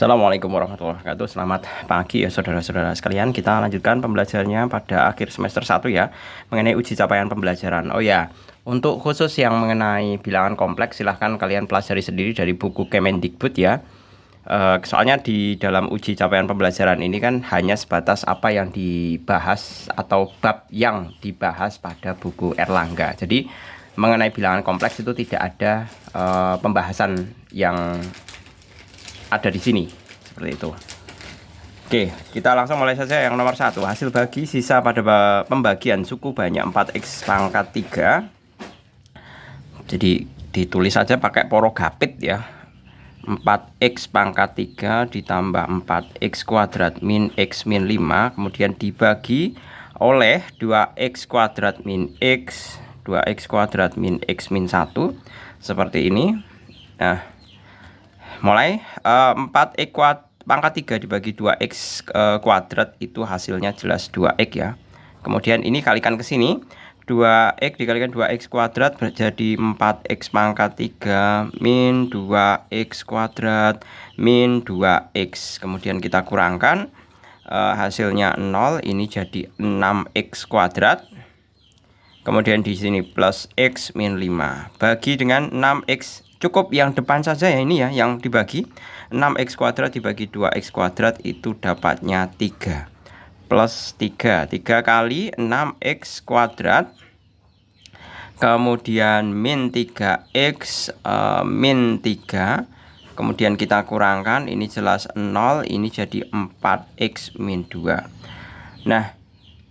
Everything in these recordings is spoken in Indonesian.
Assalamualaikum warahmatullahi wabarakatuh. Selamat pagi ya saudara-saudara sekalian. Kita lanjutkan pembelajarannya pada akhir semester 1 ya, mengenai uji capaian pembelajaran. Oh ya, untuk khusus yang mengenai bilangan kompleks silahkan kalian pelajari sendiri dari buku Kemendikbud ya. Soalnya di dalam uji capaian pembelajaran ini kan hanya sebatas apa yang dibahas atau bab yang dibahas pada buku Erlangga. Jadi mengenai bilangan kompleks itu tidak ada pembahasan yang ada di sini seperti itu. Oke, kita langsung mulai saja yang nomor 1. Hasil bagi sisa pada pembagian suku banyak 4x pangkat 3. Jadi ditulis saja pakai porogapit ya. 4x pangkat 3 ditambah 4x kuadrat min x min 5, kemudian dibagi oleh 2x kuadrat min x, 2x kuadrat min x min 1, seperti ini. Nah, mulai 4x pangkat 3 dibagi 2x kuadrat itu hasilnya jelas 2x ya. Kemudian ini kalikan ke sini, 2x dikalikan 2x kuadrat jadi 4x pangkat 3 min 2x kuadrat min 2x. Kemudian kita kurangkan, hasilnya 0, ini jadi 6x kuadrat. Kemudian di sini plus x min 5 bagi dengan 6x. Cukup yang depan saja ya, ini ya yang dibagi. 6x kuadrat dibagi 2x kuadrat itu dapatnya 3 plus 3 kali 6x kuadrat, kemudian min 3x min 3, kemudian kita kurangkan, ini jelas 0, ini jadi 4x min 2. Nah,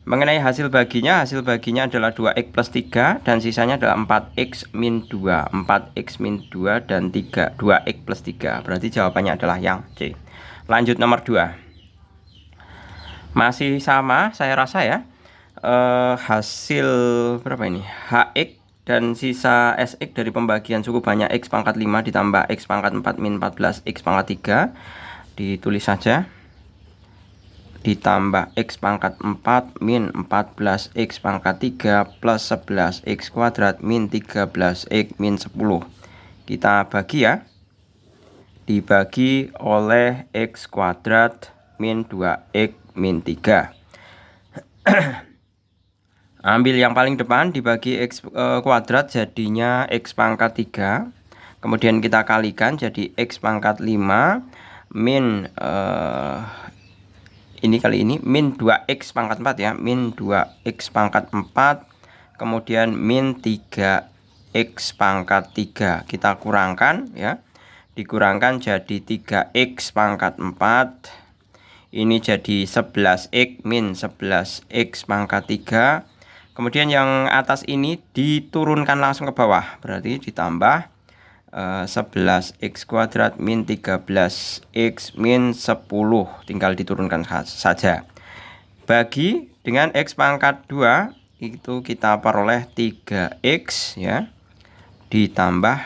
mengenai hasil baginya adalah 2x plus 3 dan sisanya adalah 4x min 2. 4x min 2 dan 2x plus 3. Berarti jawabannya adalah yang C. Lanjut nomor 2. Masih sama saya rasa ya. Hasil berapa ini? HX dan sisa SX dari pembagian suku banyak x pangkat 5 ditambah x pangkat 4 min 14 x pangkat 3. Ditulis saja. Ditambah x pangkat 4 min 14 x pangkat 3 plus 11 x kuadrat min 13 x min 10. Kita bagi ya. Dibagi oleh x kuadrat min 2x min 3. Ambil yang paling depan, dibagi x kuadrat jadinya x pangkat 3. Kemudian kita kalikan jadi x pangkat 5 min ini kali ini min 2x pangkat 4 ya, min 2x pangkat 4, kemudian min 3x pangkat 3. Kita kurangkan ya, dikurangkan jadi 3x pangkat 4, ini jadi 11x min 11x pangkat 3. Kemudian yang atas ini diturunkan langsung ke bawah, berarti ditambah 11x kuadrat min 13x min 10, tinggal diturunkan saja. Bagi dengan x pangkat 2 itu kita peroleh 3x ya, ditambah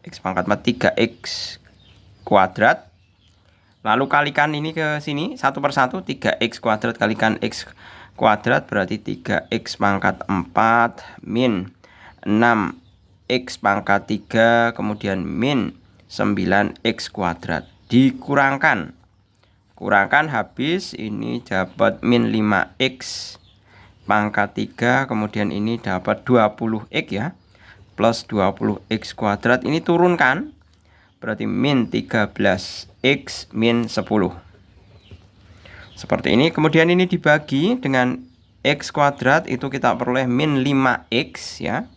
x pangkat 4 3x kuadrat. Lalu kalikan ini ke sini satu persatu, 3x kuadrat kalikan x kuadrat berarti 3x pangkat 4 min 6 x pangkat 3, kemudian min 9x kuadrat. Dikurangkan, kurangkan habis, ini dapat min 5x pangkat 3, kemudian ini dapat 20x ya, plus 20x kuadrat. Ini turunkan, berarti min 13x min 10. Seperti ini. Kemudian ini dibagi dengan x kuadrat, itu kita peroleh min 5x ya,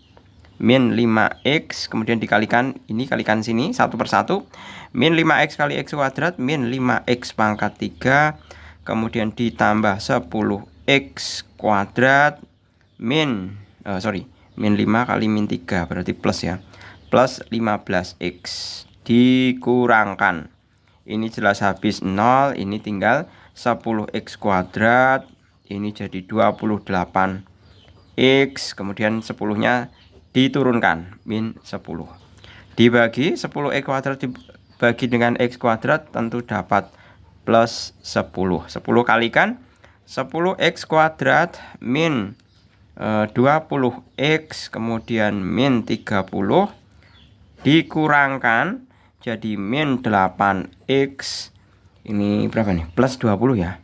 min 5x, kemudian dikalikan, ini kalikan sini satu persatu, min 5x kali x kuadrat min 5x pangkat 3, kemudian ditambah 10x kuadrat min min 5 kali min 3 berarti plus ya, plus 15x. Dikurangkan, ini jelas habis 0, ini tinggal 10x kuadrat, ini jadi 28x, kemudian 10-nya diturunkan min 10. Dibagi 10x kuadrat dibagi dengan x kuadrat tentu dapat plus 10. 10 kalikan 10x kuadrat min 20x, kemudian min 30, dikurangkan jadi min 8x Ini berapa nih? Plus 20 ya.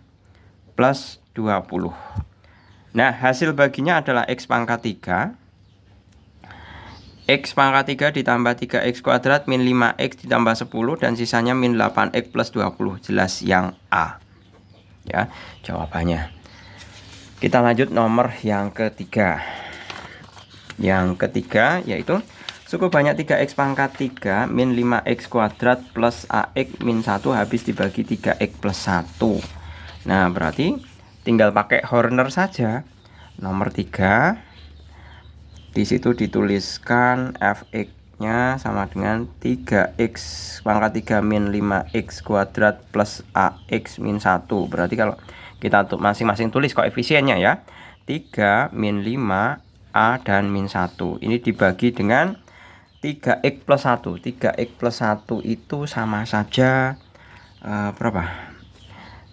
Plus 20. Nah, hasil baginya adalah X pangkat 3. X pangkat 3 ditambah 3X kuadrat min 5X ditambah 10 dan sisanya min 8X plus 20. Jelas yang A. Ya, jawabannya. Kita lanjut nomor yang ketiga. Yang ketiga yaitu suku banyak 3X pangkat 3 min 5X kuadrat plus AX min 1 habis dibagi 3X plus 1. Nah, berarti tinggal pakai Horner saja. Nomor 3. Di situ dituliskan fx-nya sama dengan 3x pangkat 3 min 5x kuadrat plus ax min 1. Berarti kalau kita untuk masing-masing tulis koefisiennya ya. 3 min 5 a dan min 1. Ini dibagi dengan 3x plus 1. 3x plus 1 itu sama saja berapa?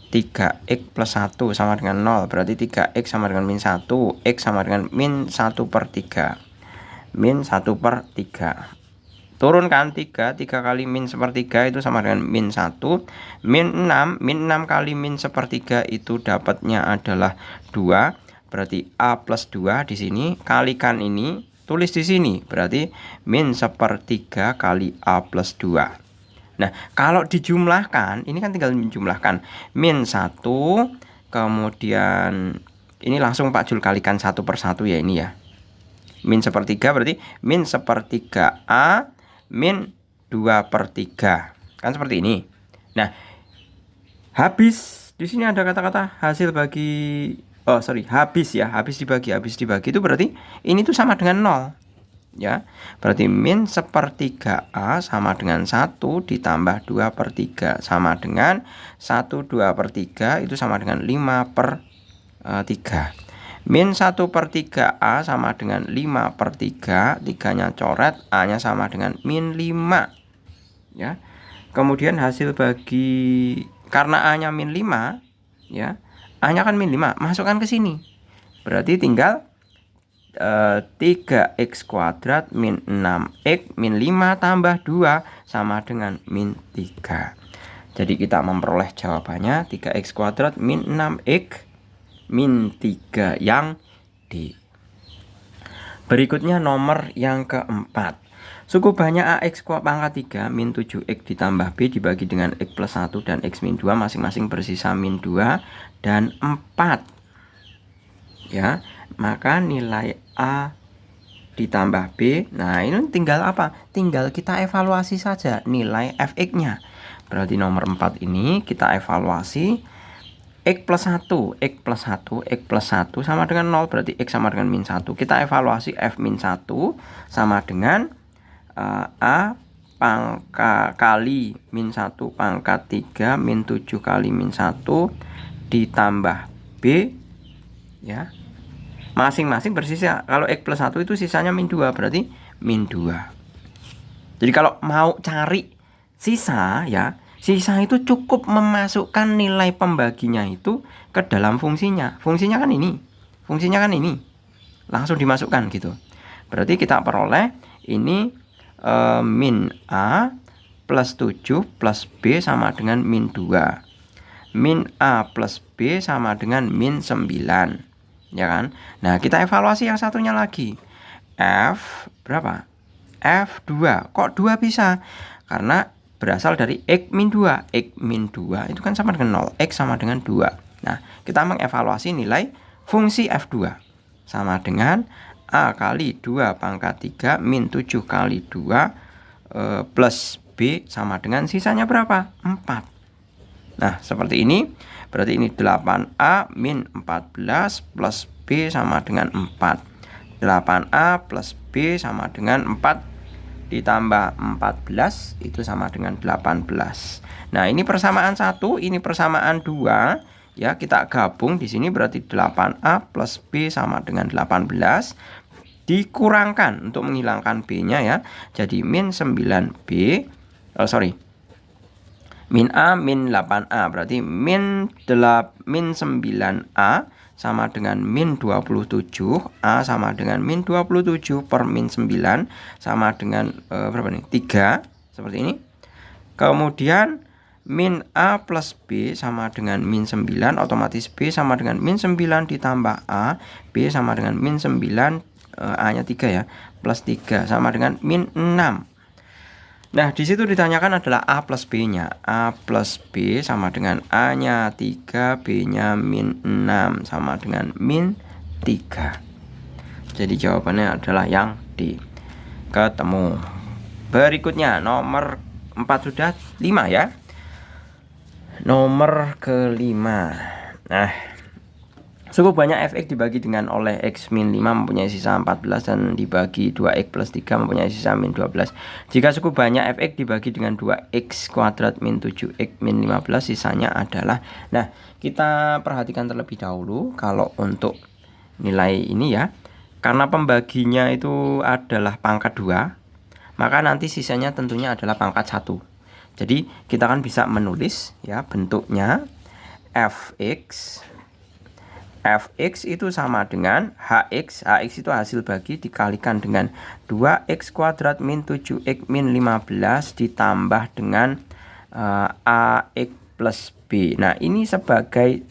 3x plus 1 sama dengan 0. Berarti 3x sama dengan min 1. X sama dengan min 1 per 3. Min 1 per 3. Turunkan 3. 3 kali min 1/3 itu sama dengan min 1. Min 6. Min 6 kali min 1/3 itu dapatnya adalah 2. Berarti A plus 2 di sini. Kalikan ini. Tulis di sini. Berarti min 1/3 kali A plus 2. Nah, kalau dijumlahkan, ini kan tinggal menjumlahkan min 1, kemudian ini langsung Pak Jul kalikan 1 per 1 ya ini ya. Min 1/3 berarti min 1/3 A min 2/3. Kan seperti ini. Nah, habis di sini ada kata-kata hasil bagi habis ya, habis dibagi itu berarti ini tuh sama dengan 0. Ya, berarti min 1/3 A sama dengan 1 ditambah 2/3 sama dengan 1 2/3 itu sama dengan 5/3. Min 1/3 A sama dengan 5/3, 3-nya coret, A-nya sama dengan min 5. Ya. Kemudian hasil bagi karena A-nya min 5, ya. A-nya kan min 5, masukkan ke sini. Berarti tinggal 3x kuadrat min 6x min 5 tambah 2 sama dengan min 3. Jadi kita memperoleh jawabannya 3x kuadrat min 6x min 3 yang D. Berikutnya nomor yang keempat. Suku banyak AX pangkat 3 min 7x ditambah B dibagi dengan X plus 1 dan X min 2 masing-masing bersisa min 2 dan 4. Ya, maka nilai A ditambah B. Nah, ini tinggal apa? Tinggal kita evaluasi saja nilai fx-nya. Berarti nomor 4 ini kita evaluasi X plus 1, X plus 1, X plus 1 sama dengan 0. Berarti X sama dengan min 1. Kita evaluasi F min 1 sama dengan A pangkat kali min 1 pangkat 3 min 7 kali min 1 ditambah B. Ya, masing-masing bersisa. Kalau X plus 1 itu sisanya min 2, berarti min 2. Jadi kalau mau cari sisa ya, sisa itu cukup memasukkan nilai pembaginya itu ke dalam fungsinya. Fungsinya kan ini. Langsung dimasukkan gitu. Berarti kita peroleh ini min A plus 7 plus B sama dengan min 2. Min A plus B sama dengan min 9. Ya kan? Nah, kita evaluasi yang satunya lagi. F berapa? F2. Kok 2 bisa? Karena berasal dari X min 2. X min 2 itu kan sama dengan 0. X sama dengan 2. Nah, kita mengevaluasi nilai fungsi F2. Sama dengan A kali 2 pangkat 3 min 7 kali 2 plus B sama dengan sisanya berapa? 4. Nah, seperti ini. Berarti ini 8A min 14 plus B sama dengan 4. 8A plus B sama dengan 4 ditambah 14 itu sama dengan 18. Nah, ini persamaan 1, ini persamaan 2. Ya, kita gabung di sini berarti 8A plus B sama dengan 18 dikurangkan untuk menghilangkan B-nya ya. Jadi min 9B. Min A min 8A berarti min 9A sama dengan min 27. A sama dengan min 27 per min 9 sama dengan berapa nih? 3 seperti ini. Kemudian min A plus B sama dengan min 9, otomatis B sama dengan min 9 ditambah A, B sama dengan min 9, A nya 3 ya, plus 3 sama dengan min 6. Nah, di situ ditanyakan adalah A plus B-nya. A plus B sama dengan A-nya 3, B-nya min 6 sama dengan min 3. Jadi jawabannya adalah yang D. Ketemu. Berikutnya nomor 4 sudah, 5 ya. Nomor kelima. Nah, cukup banyak fx dibagi dengan oleh x min 5 mempunyai sisa 14 dan dibagi 2x plus 3 mempunyai sisa min 12. Jika cukup banyak fx dibagi dengan 2x kuadrat min 7x min 15, sisanya adalah. Nah, kita perhatikan terlebih dahulu kalau untuk nilai ini ya. Karena pembaginya itu adalah pangkat 2, maka nanti sisanya tentunya adalah pangkat 1. Jadi kita kan bisa menulis ya bentuknya fx itu sama dengan hx itu hasil bagi dikalikan dengan 2x kuadrat min 7x min 15 ditambah dengan ax plus b. Nah, ini sebagai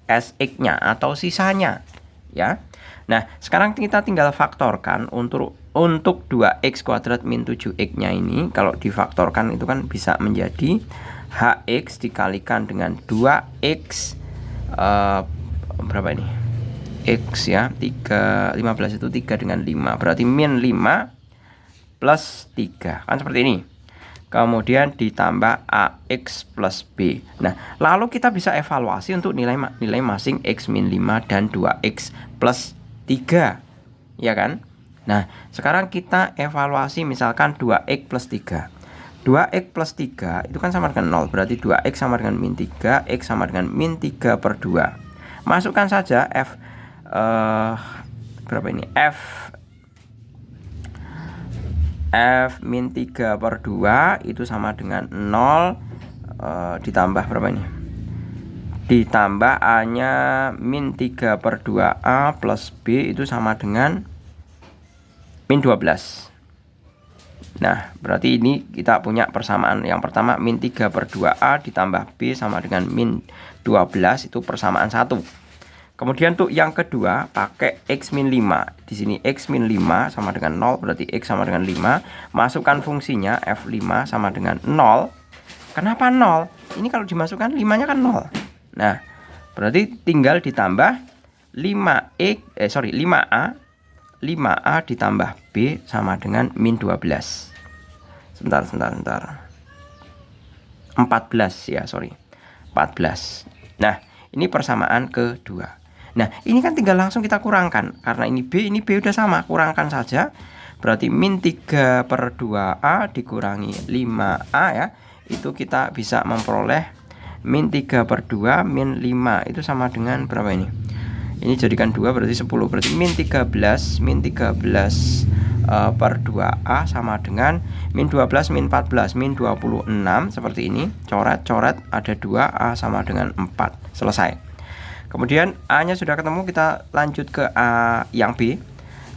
sx nya atau sisanya ya. Nah, sekarang kita tinggal faktorkan untuk 2x kuadrat min 7x nya ini. Kalau difaktorkan itu kan bisa menjadi hx dikalikan dengan 2x berapa ini? X ya, 15 itu 3 dengan 5, berarti min 5 plus 3 kan seperti ini. Kemudian ditambah ax plus b. Nah, lalu kita bisa evaluasi untuk nilai masing x min 5 dan 2x plus 3 ya kan. Nah, sekarang kita evaluasi misalkan 2x plus 3. 2x plus 3 itu kan sama dengan 0, berarti 2x sama dengan min 3, x sama dengan min 3 per 2. Masukkan saja f berapa ini? F min 3 per 2 itu sama dengan 0 ditambah berapa ini? Ditambah A nya min 3 per 2A plus B itu sama dengan min 12. Nah, berarti ini kita punya persamaan. Yang pertama min 3 per 2A ditambah B sama dengan min 12, itu persamaan 1. Kemudian untuk yang kedua pakai x min 5. Di sini x min 5 sama dengan 0, berarti x sama dengan 5. Masukkan fungsinya f5 sama dengan 0. Kenapa 0? Ini kalau dimasukkan 5-nya kan 0. Nah, berarti tinggal ditambah 5A ditambah B sama dengan min 12. Sebentar. 14 ya, 14. Nah, ini persamaan kedua. Nah, ini kan tinggal langsung kita kurangkan. Karena ini B udah sama, kurangkan saja. Berarti min 3 per 2A dikurangi 5A ya. Itu kita bisa memperoleh min 3 per 2 min 5 itu sama dengan berapa ini? Ini jadikan 2 berarti 10, berarti min 13 per 2A sama dengan min 12 min 14 min 26 seperti ini. Coret ada 2A sama dengan 4. Selesai. Kemudian A nya sudah ketemu, kita lanjut ke A yang B.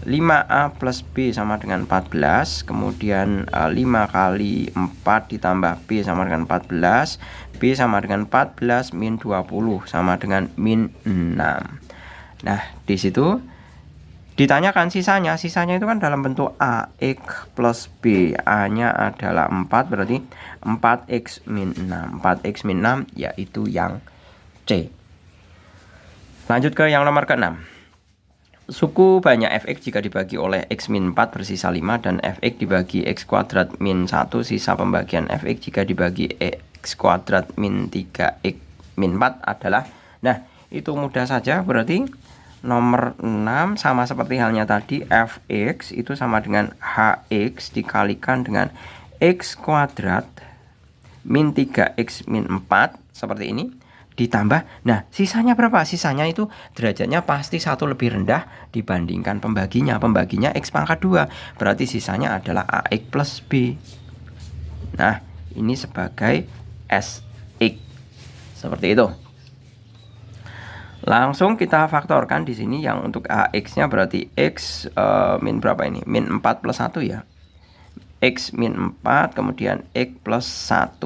5A plus B sama dengan 14. Kemudian 5 kali 4 ditambah B sama dengan 14. B sama dengan 14 min 20 sama dengan min 6. Nah, di situ ditanyakan sisanya itu kan dalam bentuk AX plus B. A-nya adalah 4, berarti 4X min 6. 4X min 6 yaitu yang C. Lanjut ke yang nomor ke-6. Suku banyak fx jika dibagi oleh x min 4 bersisa 5 dan fx dibagi x kuadrat min 1, sisa pembagian fx jika dibagi x kuadrat min 3x min 4 adalah. Nah, itu mudah saja, berarti nomor 6 sama seperti halnya tadi, fx itu sama dengan hx dikalikan dengan x kuadrat min 3x min 4 seperti ini. Ditambah, nah sisanya berapa? Sisanya itu derajatnya pasti 1 lebih rendah dibandingkan pembaginya. Pembaginya x pangkat 2, berarti sisanya adalah ax plus b. Nah, ini sebagai sx. Seperti itu. Langsung kita faktorkan di sini yang untuk ax-nya berarti x min berapa ini? Min 4 plus 1 ya. X min 4 kemudian x plus 1.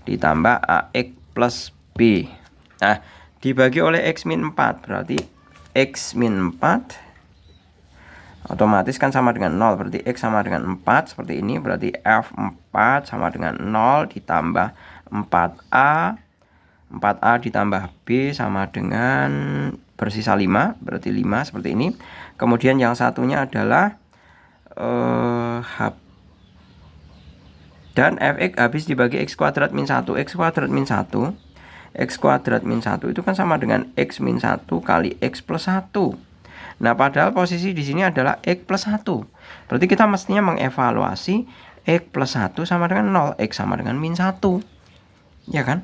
ditambah AX plus B. Nah, dibagi oleh X min 4, berarti X min 4 otomatis kan sama dengan 0, berarti X sama dengan 4, seperti ini, berarti F4 sama dengan 0 ditambah 4A, 4A ditambah B sama dengan bersisa 5, berarti 5, seperti ini. Kemudian yang satunya adalah dan Fx habis dibagi X kuadrat min 1, X kuadrat min 1, X kuadrat min 1 itu kan sama dengan X min 1 kali X plus 1. Nah, padahal posisi di sini adalah X plus 1. Berarti kita mestinya mengevaluasi X plus 1 sama dengan 0, X sama dengan min 1. Ya kan?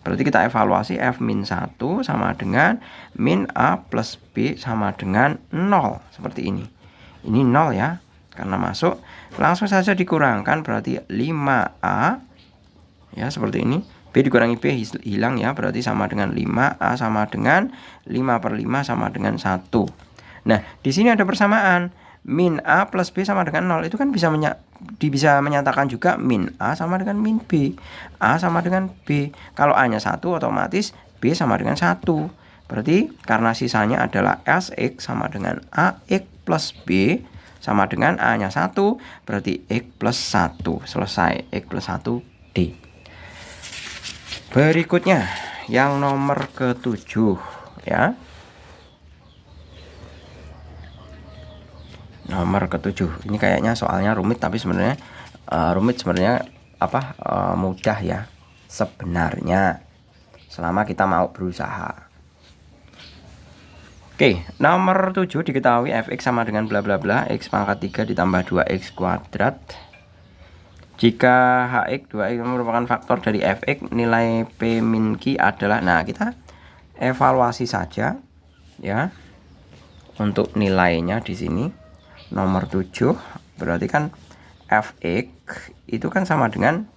Berarti kita evaluasi F min 1 sama dengan min A plus B sama dengan 0. Seperti ini. Ini 0 ya. Karena masuk, langsung saja dikurangkan, berarti 5A. Ya, seperti ini. B dikurangi B hilang ya, berarti sama dengan 5A sama dengan 5/5 sama dengan 1. Nah, di sini ada persamaan. Min A plus B sama dengan 0. Itu kan bisa menyatakan juga min A sama dengan min B. A sama dengan B. Kalau A-nya 1, otomatis B sama dengan 1. Berarti karena sisanya adalah SX sama dengan AX plus B sama dengan A-nya 1, berarti X plus 1. Selesai, X plus 1 D. Berikutnya, yang nomor ke-7 ya. Nomor ke-7. Ini kayaknya soalnya rumit, tapi sebenarnya mudah ya. Sebenarnya selama kita mau berusaha. Oke, nomor 7 diketahui Fx sama dengan bla bla bla X pangkat 3 ditambah 2X kuadrat. Jika Hx 2X merupakan faktor dari Fx, nilai P min Q adalah, nah kita evaluasi saja ya. Untuk nilainya di sini nomor 7, berarti kan Fx itu kan sama dengan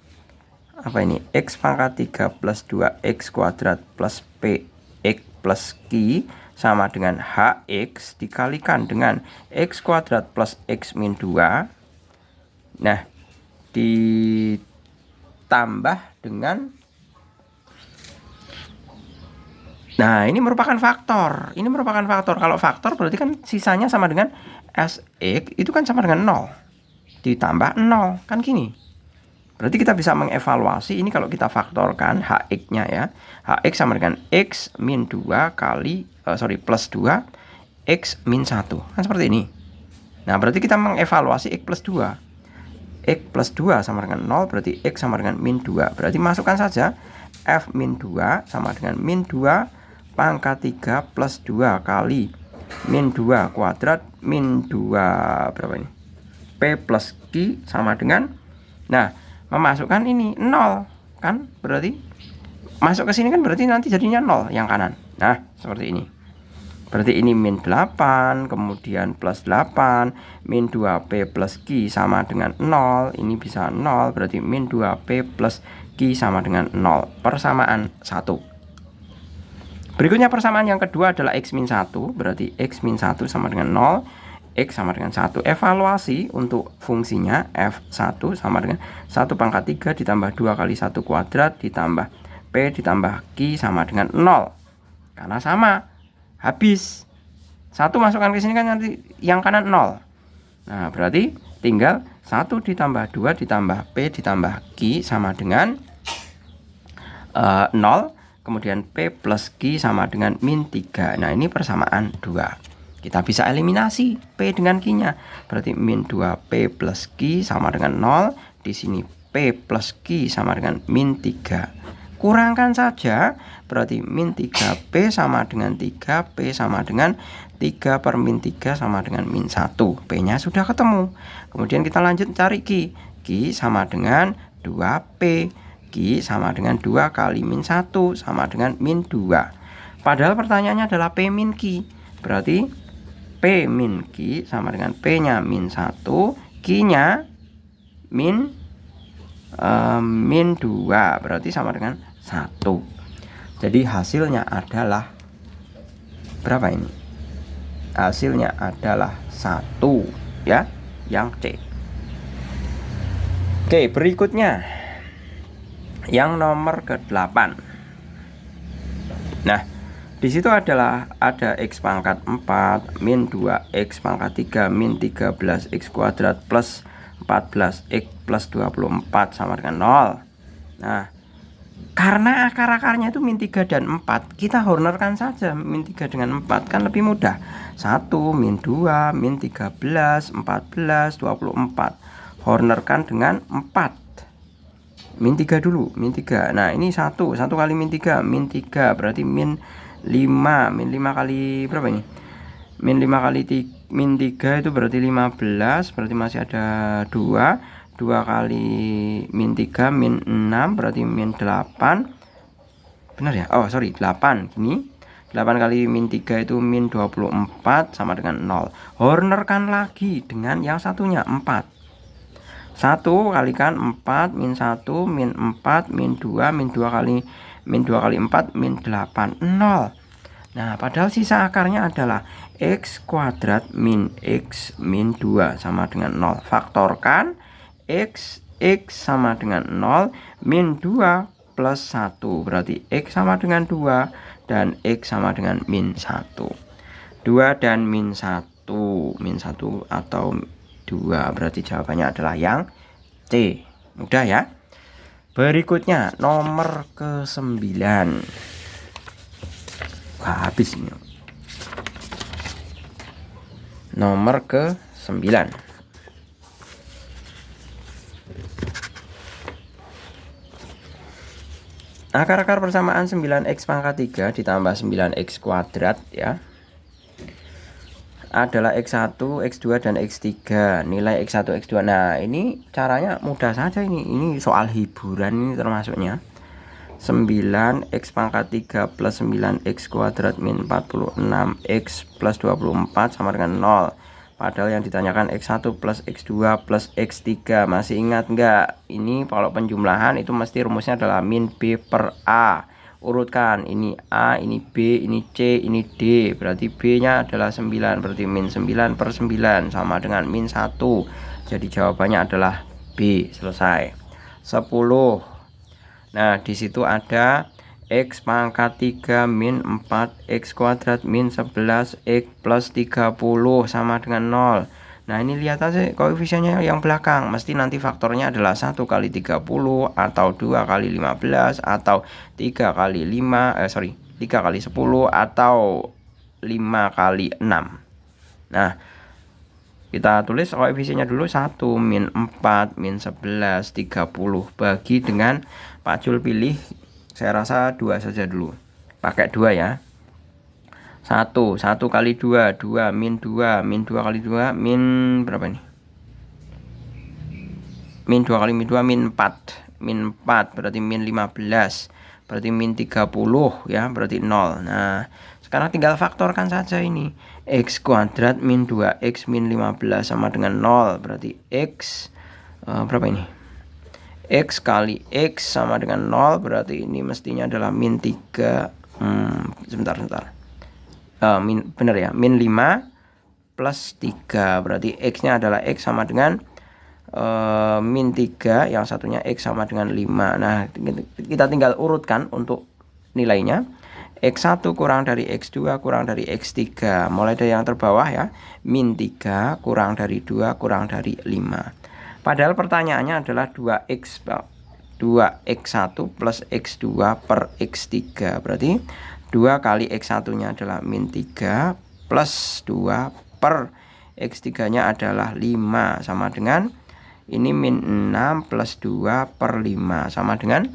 apa ini? X pangkat 3 plus 2X kuadrat plus Px plus Q sama dengan Hx dikalikan dengan X kuadrat plus X min 2. Nah, ditambah dengan, nah ini merupakan faktor. Ini merupakan faktor. Kalau faktor berarti kan sisanya sama dengan Sx, itu kan sama dengan 0 ditambah 0, kan gini. Berarti kita bisa mengevaluasi ini kalau kita faktorkan Hx-nya ya. Hx sama dengan X min 2 kali plus 2 X min 1. Kan seperti ini. Nah, berarti kita mengevaluasi X plus 2. X plus 2 sama dengan 0, berarti X sama dengan min 2. Berarti masukkan saja F min 2 sama dengan min 2 pangkat 3 plus 2 kali min 2 kuadrat min 2 berapa ini? P plus Q sama dengan, nah, memasukkan ini 0 kan, berarti masuk ke sini kan berarti nanti jadinya 0 yang kanan. Nah, seperti ini. Berarti ini min 8, kemudian plus 8, min 2P plus Q sama dengan 0. Ini bisa 0, berarti min 2P plus Q sama dengan 0. Persamaan 1. Berikutnya persamaan yang kedua adalah X min 1, berarti X min 1 sama dengan 0. X sama dengan 1. Evaluasi untuk fungsinya F1 sama dengan 1 pangkat 3 ditambah 2 kali 1 kuadrat ditambah P ditambah Q sama dengan 0. Karena sama, habis 1 masukkan ke sini kan nanti yang kanan 0. Nah, berarti tinggal 1 ditambah 2 ditambah P ditambah Q sama dengan 0. Kemudian P plus Q sama dengan min 3. Nah, ini persamaan 2. Kita bisa eliminasi P dengan Q-nya. Berarti min 2P plus Q sama dengan 0. Di sini P plus Q sama dengan min 3. Kurangkan saja. Berarti min 3P sama dengan 3. P sama dengan 3 per min 3 sama dengan min 1. P-nya sudah ketemu. Kemudian kita lanjut cari Q. Q sama dengan 2P. Q sama dengan 2 kali min 1 sama dengan min 2. Padahal pertanyaannya adalah P min Q. Berarti P min Q sama dengan P-nya min 1, Q-nya min 2, berarti sama dengan 1. Jadi hasilnya adalah berapa ini? Hasilnya adalah 1 ya, yang C. Oke, berikutnya yang nomor ke-8. Nah, di situ ada X pangkat 4 min 2X pangkat 3 min 13X kuadrat plus 14X plus 24 sama dengan 0. Nah, karena akar-akarnya itu min 3 dan 4, kita hornerkan saja min 3 dengan 4, kan lebih mudah. 1 min 2 min 13 14 24. Hornerkan dengan 4. Min 3 dulu, min 3. Nah, ini 1 kali min 3 berarti min 5 kali berapa ini? Min 5 kali min 3 itu berarti 15, berarti masih ada 2 kali min 3 min 6 berarti min 8. Benar ya? Oh sorry, 8. Gini 8 kali min 3 itu min 24 sama dengan 0. Hornerkan lagi dengan yang satunya 4. 1 kalikan 4 min 1 min 4 min 2 kali 4 min 8 0. Nah, padahal sisa akarnya adalah X kuadrat min X min 2 sama dengan 0. Faktorkan X sama dengan 0 min 2 plus 1 berarti X sama dengan 2 dan X sama dengan min 1. 2 dan min 1 atau 2 berarti jawabannya adalah yang C. Mudah ya. Berikutnya nomor ke-9. Wah, habis ini. Nomor ke-9. Akar-akar persamaan 9X pangkat 3 ditambah 9X kuadrat ya adalah X1, X2 dan X3. Nilai X1, X2. Nah, ini caranya mudah saja ini. Ini soal hiburan ini termasuknya. 9X pangkat 3 plus 9X kuadrat min 46X plus 24 sama dengan 0. Padahal yang ditanyakan X1 plus X2 plus X3. Masih ingat enggak? Ini kalau penjumlahan itu mesti rumusnya adalah min B per A. Urutkan, ini A, ini B, ini C, ini D. Berarti B nya adalah 9, berarti min 9 per 9 sama dengan min 1. Jadi jawabannya adalah B. Selesai. 10. Nah, di situ ada X pangkat 3 min 4X kuadrat min 11X plus 30 sama dengan 0. Nah, ini lihat aja koefisiennya yang belakang. Mesti nanti faktornya adalah 1 kali 30 atau 2 kali 15 atau 3 kali 3 kali 10 atau 5 kali 6. Nah, kita tulis koefisiennya dulu 1 min 4 min 11 30. Bagi dengan Pak Jul pilih, saya rasa 2 saja dulu. Pakai 2 ya. 1 kali 2 min 2 kali 2 min berapa nih? Min 2 kali min 2 min 4 berarti min 15 berarti min 30 ya, berarti 0. Nah, sekarang tinggal faktorkan saja ini. X kuadrat min 2X min 15 sama dengan 0, berarti X berapa ini? X kali X sama dengan 0, berarti ini mestinya adalah min 3 sebentar benar ya, min 5 plus 3, berarti X nya adalah X sama dengan min 3, yang satunya X sama dengan 5. Nah, kita tinggal urutkan untuk nilainya. X1 kurang dari X2 kurang dari X3. Mulai dari yang terbawah ya, min 3 kurang dari 2 kurang dari 5. Padahal pertanyaannya adalah 2X1 plus X2 per X3. Berarti 2 kali X1 nya adalah min 3 plus 2 per X3 nya adalah 5 sama dengan ini min 6 plus 2 per 5 sama dengan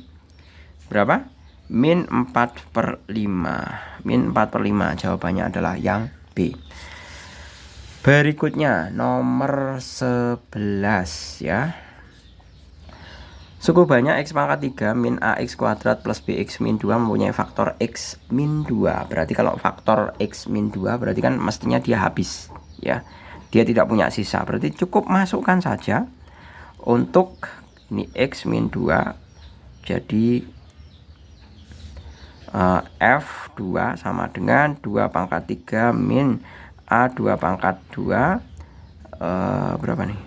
berapa? Min 4 per 5. Min 4 per 5 jawabannya adalah yang B. Berikutnya nomor 11 ya. Suku banyak X pangkat 3 min AX kuadrat plus BX min 2 mempunyai faktor X min 2. Berarti kalau faktor X min 2 berarti kan mestinya dia habis ya. Dia tidak punya sisa. Berarti cukup masukkan saja untuk ini X min 2. Jadi F2 sama dengan 2 pangkat 3 min A2 pangkat 2 berapa nih?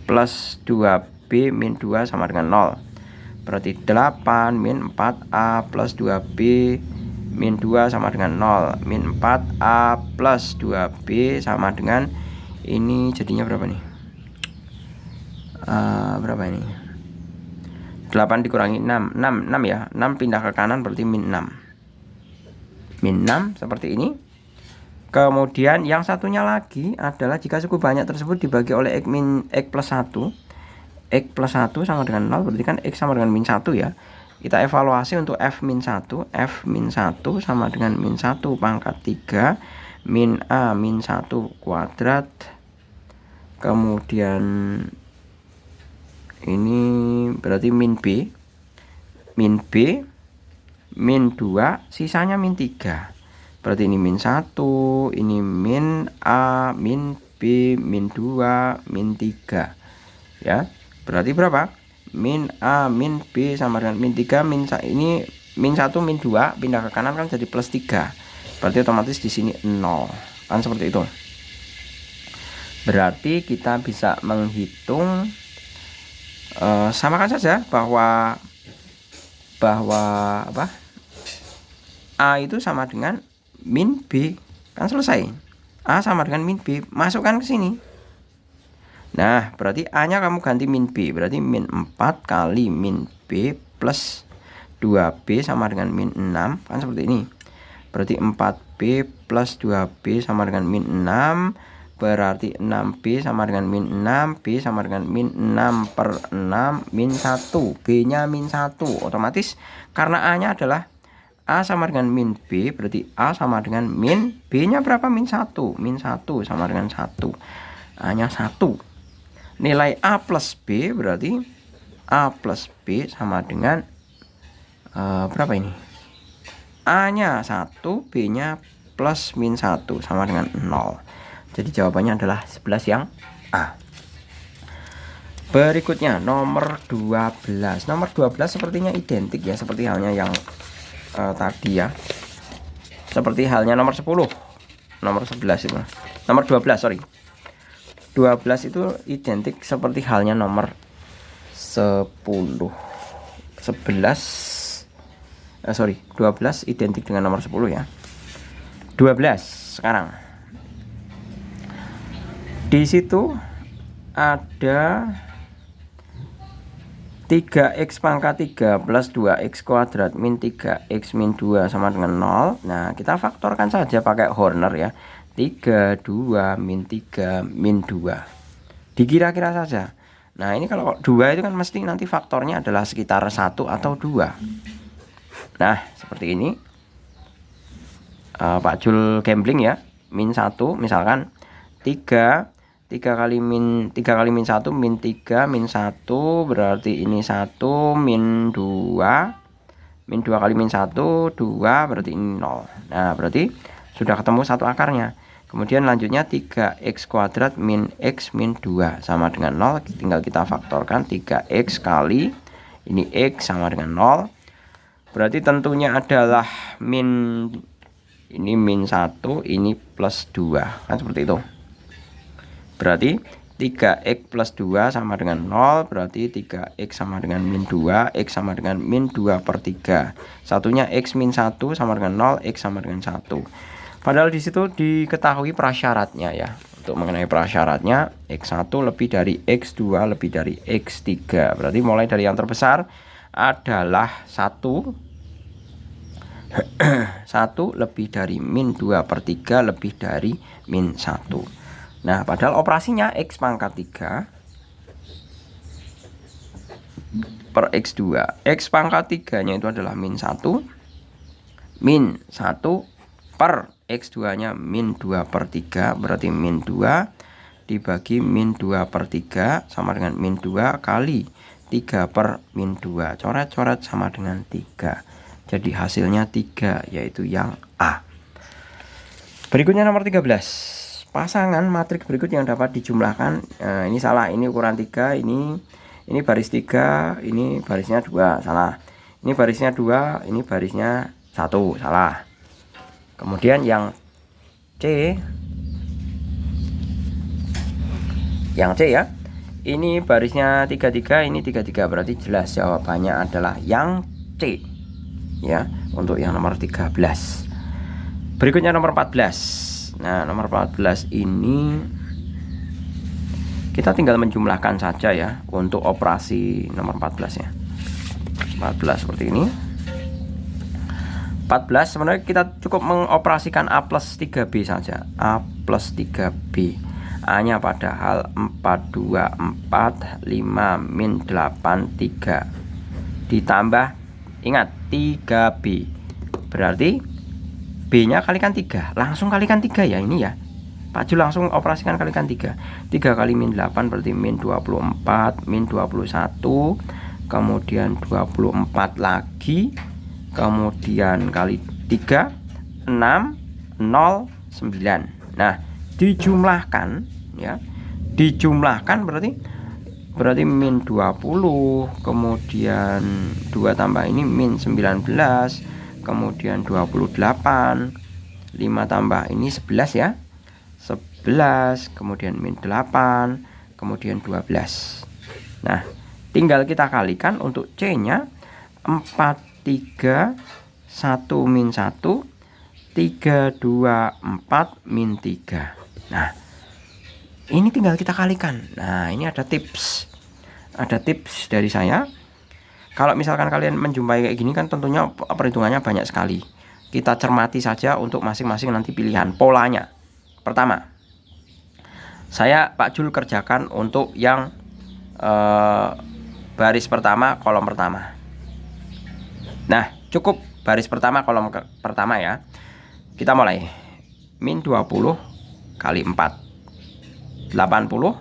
Plus 2B min 2 sama dengan 0. Berarti 8 min 4A plus 2B min 2 sama dengan 0. Min 4A plus 2B sama dengan ini jadinya berapa nih? Berapa ini? 8 dikurangi 6 ya. 6 pindah ke kanan berarti min 6. Min 6 seperti ini. Kemudian yang satunya lagi adalah jika suku banyak tersebut dibagi oleh X plus 1. X plus 1 sama dengan 0, berarti kan X sama dengan min 1 ya. Kita evaluasi untuk F min 1. F min 1 sama dengan min 1 pangkat 3 min A min 1 kuadrat. Kemudian ini berarti min B. Min B min 2, sisanya min 3. Berarti ini min 1, ini min A, min B, min 2, min 3. Ya, berarti berapa? Min A, min B sama dengan min 3, ini min 1, min 2, pindah ke kanan kan jadi plus 3. Berarti otomatis di sini 0. Kan seperti itu. Berarti kita bisa menghitung, samakan saja bahwa apa? A itu sama dengan min B, kan selesai. A sama dengan min B, masukkan ke sini. Nah, berarti A nya kamu ganti min B, berarti min 4 kali min B plus 2B sama dengan min 6, kan seperti ini. Berarti 4B plus 2B sama dengan min 6, berarti 6B sama dengan min 6, B sama dengan min 6 per 6 min 1, B nya min 1. Otomatis karena A nya adalah A sama dengan min B, berarti A sama dengan min B nya berapa? Min 1. Min 1 sama dengan 1. A nya 1. Nilai A plus B berarti A plus B sama dengan berapa ini? A nya 1, B nya plus min 1 sama dengan 0. Jadi jawabannya adalah 11 yang A. Berikutnya nomor 12. Nomor 12 sepertinya identik ya, seperti halnya yang tadi ya. Seperti halnya nomor 10. Nomor 11 itu. Nomor 12, sorry. 12 itu identik seperti halnya nomor 10. 12 identik dengan nomor 10 ya. 12 sekarang. Di situ ada 3x pangkat 3 plus 2x kuadrat min 3x min 2 sama dengan 0. Nah, kita faktorkan saja pakai Horner ya. 3, 2, min 3, min 2. Dikira-kira saja. Nah, ini kalau 2 itu kan mesti nanti faktornya adalah sekitar 1 atau 2. Nah, seperti ini. Pak Jul gambling ya. Min 1 misalkan 3 kali min 1 min 3 min 1, berarti ini 1 min 2 kali min 1 2, berarti ini 0. Nah, berarti sudah ketemu satu akarnya. Kemudian lanjutnya 3x kuadrat min x min 2 sama dengan 0. Tinggal kita faktorkan 3x kali ini x sama dengan 0. Berarti tentunya adalah ini min 1, ini plus 2. Kan seperti itu. Berarti 3x plus 2 sama dengan 0. Berarti 3x sama dengan min 2, x sama dengan min 2 per 3. Satunya x min 1 sama dengan 0, x sama dengan 1. Padahal di situ diketahui prasyaratnya ya. Untuk mengenai prasyaratnya, x1 lebih dari x2 lebih dari x3. Berarti mulai dari yang terbesar adalah 1 lebih dari min 2 per 3 lebih dari min 1. Nah, padahal operasinya x pangkat 3 per x2. X pangkat 3 nya itu adalah min 1 per x2 nya min 2 per 3. Berarti min 2 dibagi min 2 per 3 sama dengan min 2 kali 3 per min 2. Coret-coret sama dengan 3. Jadi hasilnya 3, yaitu yang A. Berikutnya nomor 13. Pasangan matriks berikut yang dapat dijumlahkan. Ini salah, ini ukuran 3, ini baris 3, ini barisnya 2, salah. Ini barisnya 2, ini barisnya 1, salah. Kemudian yang C ya. Ini barisnya 33, ini 33, berarti jelas jawabannya adalah yang C ya, untuk yang nomor 13. Berikutnya nomor 14. Nah, nomor 14 ini kita tinggal menjumlahkan saja ya untuk operasi nomor 14 ya. 14 seperti ini. 14 sebenarnya kita cukup mengoperasikan A plus 3B saja. A plus 3B. A-nya padahal 424 5 min 83 ditambah, ingat 3B, berarti B-nya kalikan 3, langsung kalikan 3 ya ini ya. Pak Jul langsung operasikan kalikan 3. 3 kali min 8 berarti min 24, min 21, kemudian 24 lagi, kemudian kali 3 6 0 9. Nah, dijumlahkan ya. Dijumlahkan berarti min 20, kemudian 2 tambah ini min 19, kemudian 28, 5 tambah ini 11 ya. 11, kemudian min 8, kemudian 12. Nah, tinggal kita kalikan untuk C-nya 4 3 1 min 1 3 2 4 min 3. Nah, ini tinggal kita kalikan. Nah, ini ada tips. Ada tips dari saya. Kalau misalkan kalian menjumpai kayak gini kan tentunya perhitungannya banyak sekali. Kita cermati saja untuk masing-masing nanti pilihan polanya. Pertama, saya Pak Jul kerjakan untuk yang baris pertama, kolom pertama. Nah, cukup baris pertama, kolom pertama ya. Kita mulai. Min 20 kali 4 80,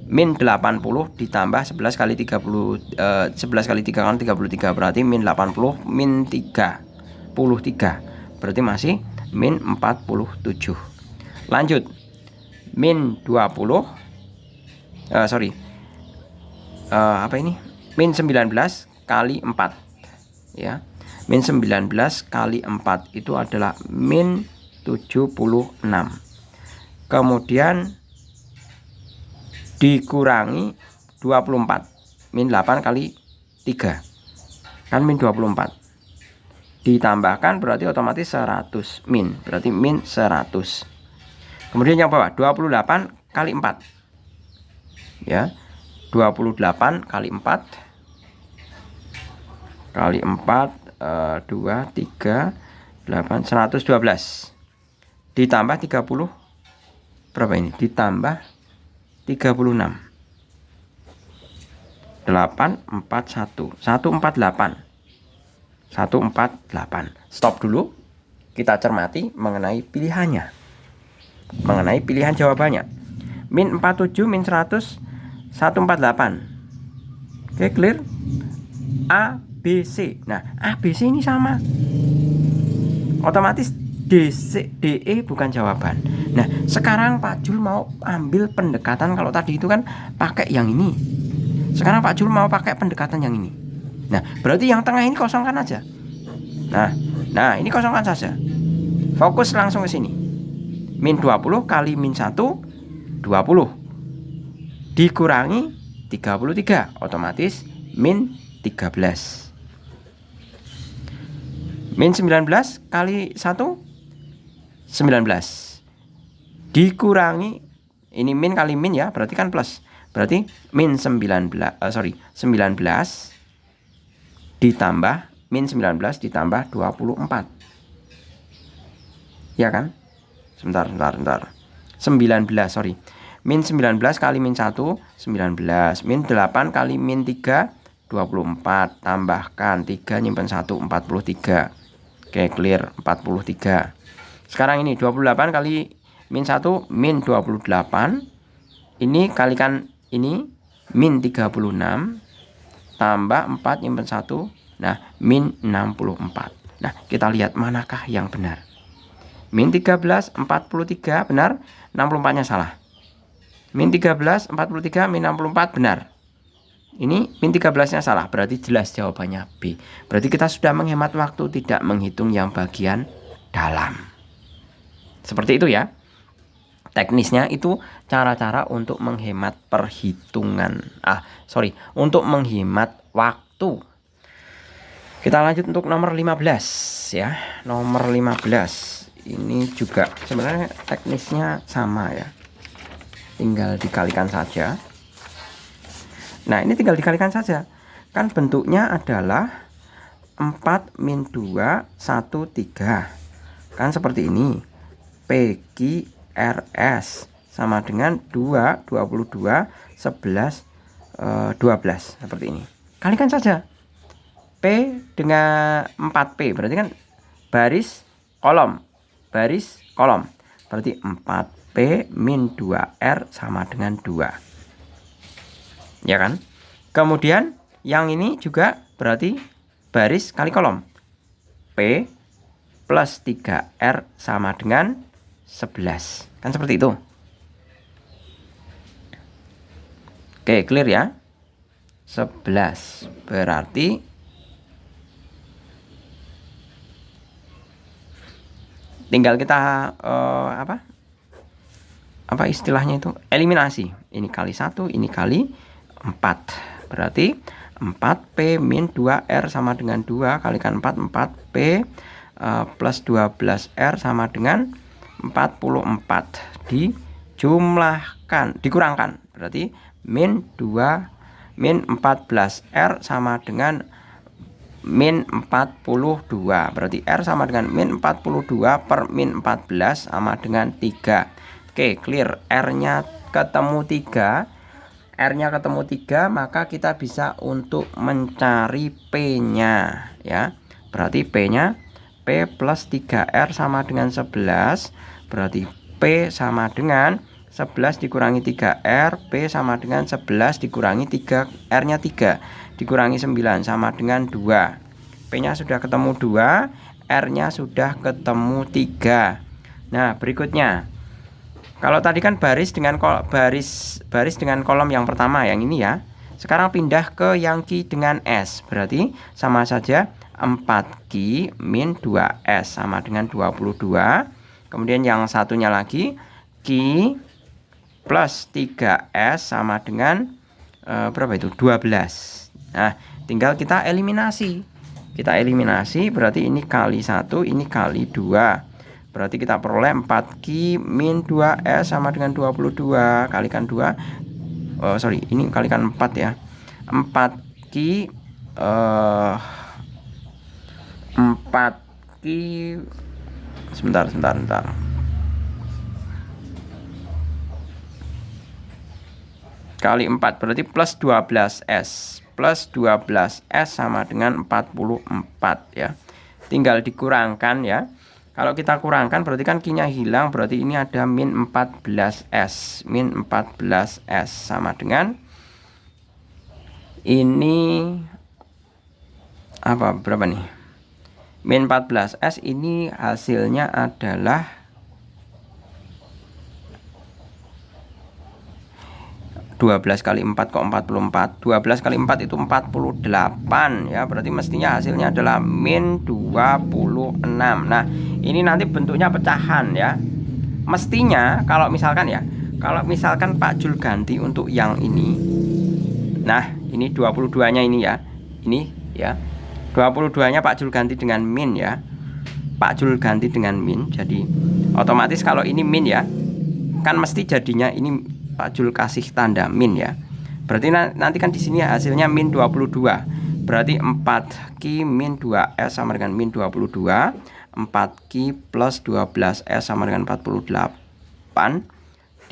min 80 ditambah 11 kali 30, 11 kali 3 kan 33, berarti min 80 min 33, berarti masih min 47. Lanjut, min 20 apa ini, min 19 kali 4 ya. Min 19 kali 4 itu adalah min 76. Kemudian dikurangi 24, min 8 kali 3 kan min 24, ditambahkan berarti otomatis 100 min, berarti min 100. Kemudian yang bawah 28 kali 4 ya, 28 kali 4 kali 4 2 3 8 112 ditambah 30, berapa ini, ditambah 36 841 148 148. Stop dulu, kita cermati mengenai pilihannya, mengenai pilihan jawabannya. Min 47 min 100 148. Oke, clear? A B C. Nah, A B C ini sama, otomatis DE bukan jawaban. Nah, sekarang Pak Jul mau ambil pendekatan, kalau tadi itu kan pakai yang ini, sekarang Pak Jul mau pakai pendekatan yang ini. Nah, berarti yang tengah ini kosongkan aja. Nah ini kosongkan saja. Fokus langsung ke sini. Min 20 kali min 1 20 dikurangi 33, otomatis min 13. Min 19 kali 1 19 dikurangi, ini min kali min ya, berarti kan plus, berarti min 19 ditambah min 19 ditambah 24 ya kan. Sebentar 19 min 19 kali min 1 19, min 8 kali min 3 24, tambahkan 3 nyimpen 1 43. Oke, clear, 43. Sekarang ini 28 kali min 1 min 28, ini kalikan ini min 36 tambah 4 nyimpen 1, nah min 64. Nah, kita lihat manakah yang benar. Min 13 43 benar, 64 nya salah. Min 13 43 min 64 benar. Ini min 13 nya salah, berarti jelas jawabannya B. Berarti kita sudah menghemat waktu, tidak menghitung yang bagian dalam. Seperti itu ya. Teknisnya itu cara-cara untuk menghemat perhitungan. Untuk menghemat waktu. Kita lanjut untuk nomor 15 ya. Nomor 15. Ini juga sebenarnya teknisnya sama ya. Tinggal dikalikan saja. Nah, ini tinggal dikalikan saja. Kan bentuknya adalah 4 min 2 1 3. Kan seperti ini. PQRS sama dengan 2 22 11 12 seperti ini. Kalikan saja. P dengan 4P berarti kan baris kolom. Berarti 4P min 2R sama dengan 2. Ya kan? Kemudian yang ini juga berarti baris kali kolom. P plus 3R sama dengan 11. Kan seperti itu. Oke, clear ya? 11 berarti tinggal kita apa istilahnya itu? Eliminasi. Ini kali 1, ini kali 4. Berarti 4P min 2R sama dengan 2 kalikan 4, 4P plus 12R sama dengan 44. Dikurangkan. Berarti min 14R sama dengan min 42. Berarti R sama dengan min 42 per min 14 sama dengan 3. Oke, clear. R-nya ketemu 3. R-nya ketemu 3, maka kita bisa untuk mencari P-nya ya. Berarti P-nya P plus 3R sama dengan 11. Berarti P sama dengan 11 dikurangi 3R, P sama dengan 11 dikurangi 3, R-nya 3 dikurangi 9 sama dengan 2. P-nya sudah ketemu 2, R-nya sudah ketemu 3. Nah, berikutnya. Kalau tadi kan baris dengan kolom yang pertama yang ini ya. Sekarang pindah ke yang Q dengan S. Berarti sama saja 4Q min 2S sama dengan 22. Kemudian yang satunya lagi Q plus 3S sama dengan berapa itu? 12. Nah, tinggal kita eliminasi. Berarti ini kali 1, ini kali 2. Berarti kita peroleh 4Q min 2S sama dengan 22. Kalikan 2. Ini kalikan 4 ya. 4Q 4Q sebentar. Kali 4 berarti plus 12S. Plus 12S sama dengan 44 ya. Tinggal dikurangkan ya. Kalau kita kurangkan berarti kan Q-nya hilang. Berarti ini ada min 14S. Min 14S sama dengan ini berapa nih? Min 14S ini hasilnya adalah 12 kali 4 kok 44. 12 kali 4 itu 48 ya. Berarti mestinya hasilnya adalah min 26. Nah, ini nanti bentuknya pecahan ya. Mestinya kalau misalkan Pak Jul ganti untuk yang ini. Nah, ini 22-nya ini ya. Ini ya. 22-nya Pak Jul ganti dengan min ya. Pak Jul ganti dengan min. Jadi otomatis kalau ini min ya, kan mesti jadinya ini Pak Jul kasih tanda min ya. Berarti nanti kan di sini hasilnya min 22. Berarti 4Q min 2S sama dengan min 22. 4Q plus 12S sama dengan 48.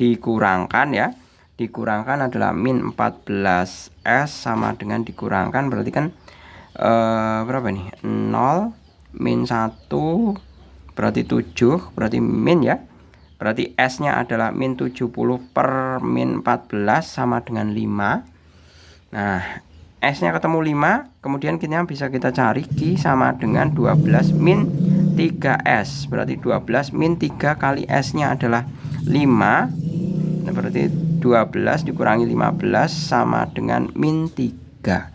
Dikurangkan ya. Dikurangkan adalah min 14S sama dengan dikurangkan berarti kan berapa nih? 0 min 1 berarti 7, berarti min ya. Berarti S-nya adalah min 70 per min 14 sama dengan 5. Nah, S-nya ketemu 5. Kemudian kita bisa kita cari Q sama dengan 12 min 3S. Berarti 12 min 3 kali S-nya adalah 5. Nah, berarti 12 dikurangi 15 sama dengan min 3.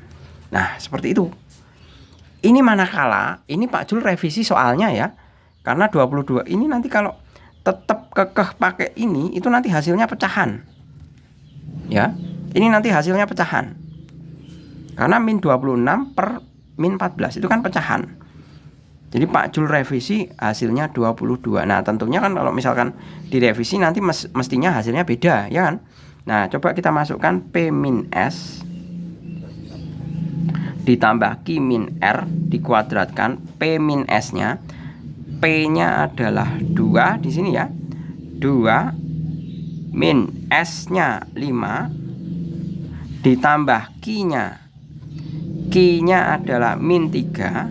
Nah, seperti itu. Ini manakala, ini Pak Jul revisi soalnya ya. Karena 22 ini nanti kalau tetap kekeh pakai ini, itu nanti hasilnya pecahan. Ya, ini nanti hasilnya pecahan. Karena min 26 per min 14 itu kan pecahan. Jadi Pak Jul revisi hasilnya 22. Nah tentunya kan kalau misalkan direvisi nanti mestinya hasilnya beda, ya kan. Nah coba kita masukkan P min S ditambah Q min R dikuadratkan P min S nya. P nya adalah 2 di sini ya, 2 min S nya 5 ditambah Q nya adalah min 3,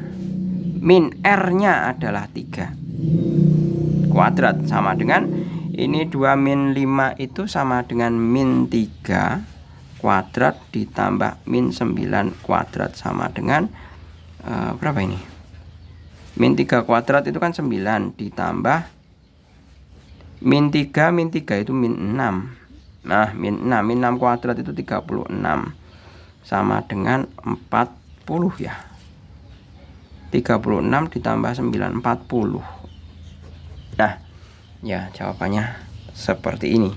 min R nya adalah 3 kuadrat, sama dengan ini 2 min 5 itu sama dengan min 3 kuadrat ditambah min 9 kuadrat sama dengan berapa ini? Min 3 kuadrat itu kan 9 ditambah min 3 itu min 6. Nah min 6 kuadrat itu 36 sama dengan 40 ya. 36 ditambah 9, 40. Nah ya jawabannya seperti ini.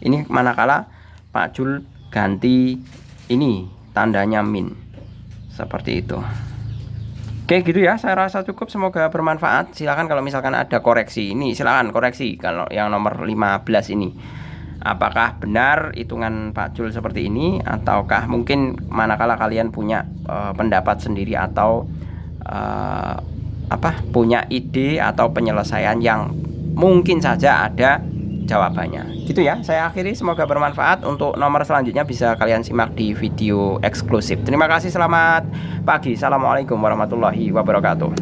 Ini manakala Pak Jul ganti ini tandanya min seperti itu. Oke gitu ya, saya rasa cukup, semoga bermanfaat. Silahkan kalau misalkan ada koreksi, ini silahkan koreksi. Kalau yang nomor 15 ini, apakah benar hitungan Pak Jul seperti ini, ataukah mungkin manakala kalian punya pendapat sendiri atau punya ide atau penyelesaian yang mungkin saja ada jawabannya. Gitu ya, saya akhiri, semoga bermanfaat. Untuk nomor selanjutnya bisa kalian simak di video eksklusif. Terima kasih, selamat pagi. Assalamualaikum warahmatullahi wabarakatuh.